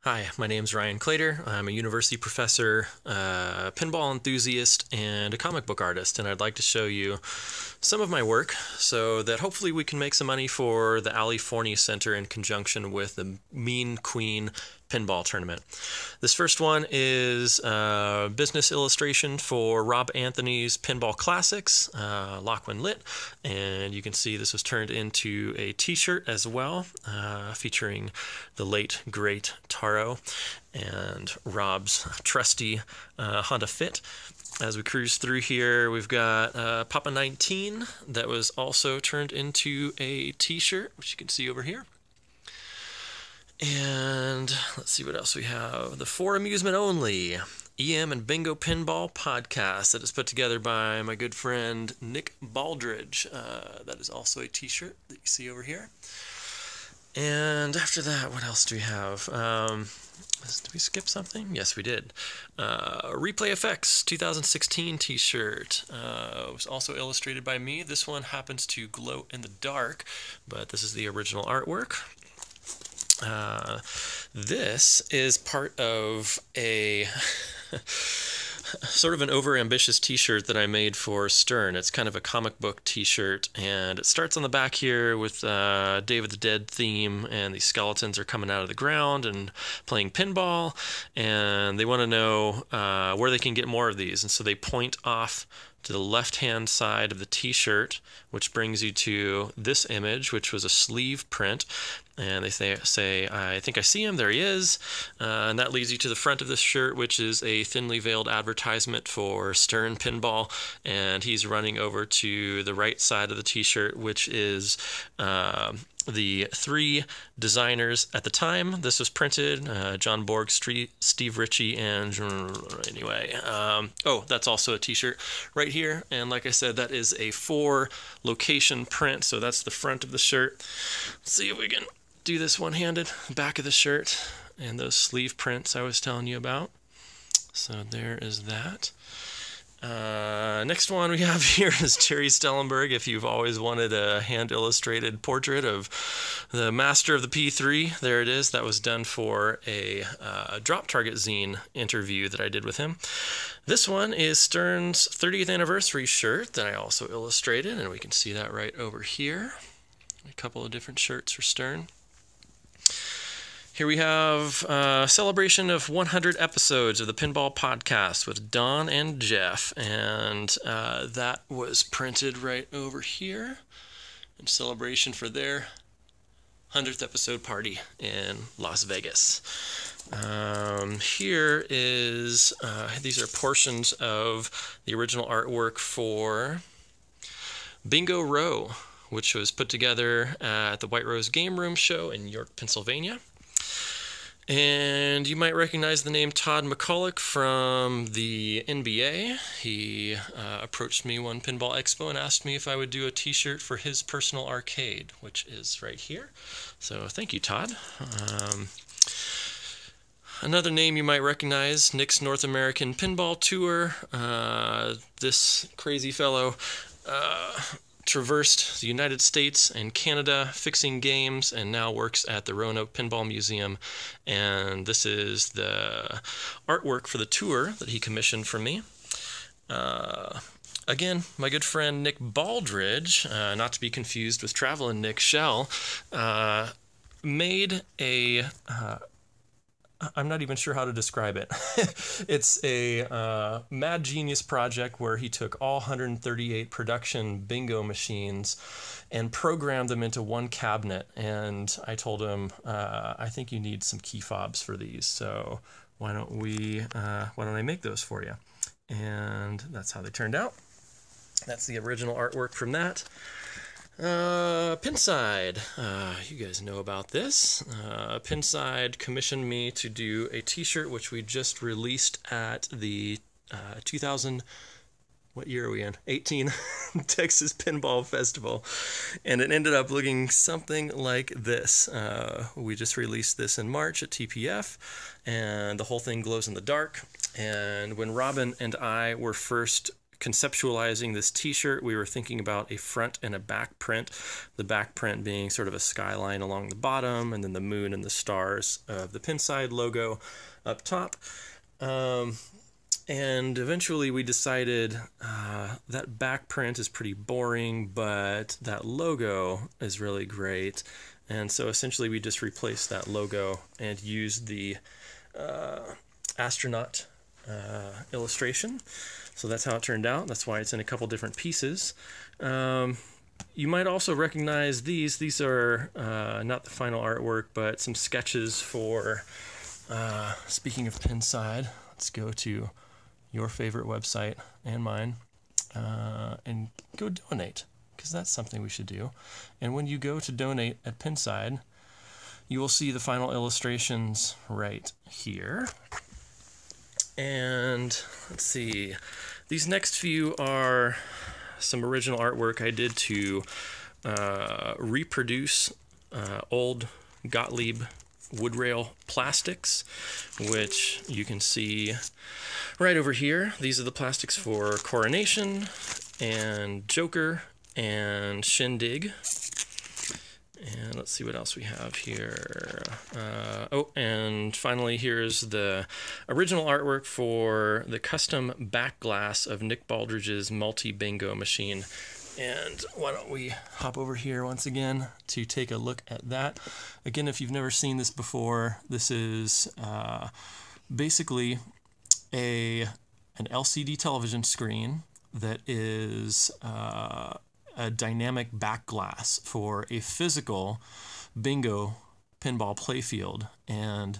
Hi, my name's Ryan Claytor. I'm a university professor, pinball enthusiast, and a comic book artist, and I'd like to show you some of my work so that hopefully we can make some money for the Forney Center in conjunction with the Mean Queen pinball tournament. This first one is a business illustration for Rob Anthony's Pinball Classics, Lock When Lit, and you can see this was turned into a t-shirt as well, featuring the late great Taro and Rob's trusty Honda Fit. As we cruise through here, we've got Papa 19 that was also turned into a t-shirt, which you can see over here. And let's see what else we have. The For Amusement Only EM and Bingo Pinball podcast that is put together by my good friend Nick Baldridge. That is also a t-shirt that you see over here. And after that, what else do we have? Did we skip something? Yes, we did. Replay Effects 2016 t-shirt. Was also illustrated by me. This one happens to glow in the dark, but this is the original artwork. This is part of a sort of an overambitious t-shirt that I made for Stern. It's kind of a comic book t-shirt, and it starts on the back here with Day of the Dead theme, and these skeletons are coming out of the ground and playing pinball, and they want to know where they can get more of these, and so they point off to the left-hand side of the t-shirt, which brings you to this image, which was a sleeve print. And they say, I think I see him, there he is. And that leads you to the front of this shirt, which is a thinly veiled advertisement for Stern Pinball. And he's running over to the right side of the t-shirt, which is the three designers at the time this was printed, John Borg, Steve Ritchie, and anyway. Oh, that's also a t-shirt right here. And like I said, that is a 4-location print. So that's the front of the shirt. Let's see if we can do this one-handed. Back of the shirt and those sleeve prints I was telling you about. So there is that. Next one we have here is Jerry Stellenberg. If you've always wanted a hand-illustrated portrait of the master of the P3, there it is. That was done for a Drop Target Zine interview that I did with him. This one is Stern's 30th anniversary shirt that I also illustrated, and we can see that right over here. A couple of different shirts for Stern. Here we have a celebration of 100 episodes of the Pinball Podcast with Don and Jeff, and that was printed right over here in celebration for their 100th episode party in Las Vegas. Here is, these are portions of the original artwork for Bingo Row, which was put together at the White Rose Game Room show in York, Pennsylvania. And you might recognize the name Todd McCulloch from the NBA. He approached me one Pinball Expo and asked me if I would do a t-shirt for his personal arcade, which is right here. So thank you, Todd. Another name you might recognize, Nick's North American Pinball Tour. This crazy fellow traversed the United States and Canada fixing games and now works at the Roanoke Pinball Museum. And this is the artwork for the tour that he commissioned from me. Again, my good friend Nick Baldridge, not to be confused with Travelin' Nick Shell, made a... I'm not even sure how to describe it. It's a mad genius project where he took all 138 production bingo machines and programmed them into one cabinet. And I told him, I think you need some key fobs for these. So why don't I make those for you? And that's how they turned out. That's the original artwork from that. Pinside. You guys know about this. Pinside commissioned me to do a t-shirt which we just released at the 2000, what year are we in? 18 Texas Pinball Festival. And it ended up looking something like this. We just released this in March at TPF, and the whole thing glows in the dark. And when Robin and I were first conceptualizing this t-shirt, we were thinking about a front and a back print. The back print being sort of a skyline along the bottom, and then the moon and the stars of the Pinside logo up top. And eventually we decided that back print is pretty boring, but that logo is really great. And so essentially we just replaced that logo and used the astronaut illustration. So that's how it turned out. That's why it's in a couple different pieces. You might also recognize these. These are not the final artwork, but some sketches for, speaking of Pinside, let's go to your favorite website and mine and go donate, because that's something we should do. And when you go to donate at Pinside, you will see the final illustrations right here. And let's see, these next few are some original artwork I did to reproduce old Gottlieb wood rail plastics, which you can see right over here. These are the plastics for Coronation and Joker and Shindig. And let's see what else we have here. Oh, and finally here's the original artwork for the custom back glass of Nick Baldridge's multi-bingo machine. And why don't we hop over here once again to take a look at that. Again, if you've never seen this before, this is basically an LCD television screen that is a dynamic back glass for a physical bingo pinball playfield, and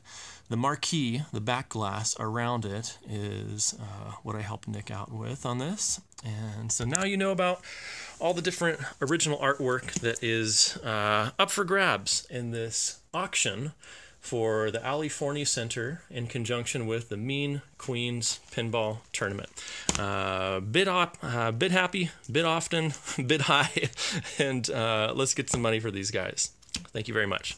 the marquee, the back glass around it, is what I helped Nick out with on this. And so now you know about all the different original artwork that is up for grabs in this auction for the Forney Center in conjunction with the Mean Queens Pinball Tournament. Bid happy, bid often, bid high, and let's get some money for these guys. Thank you very much.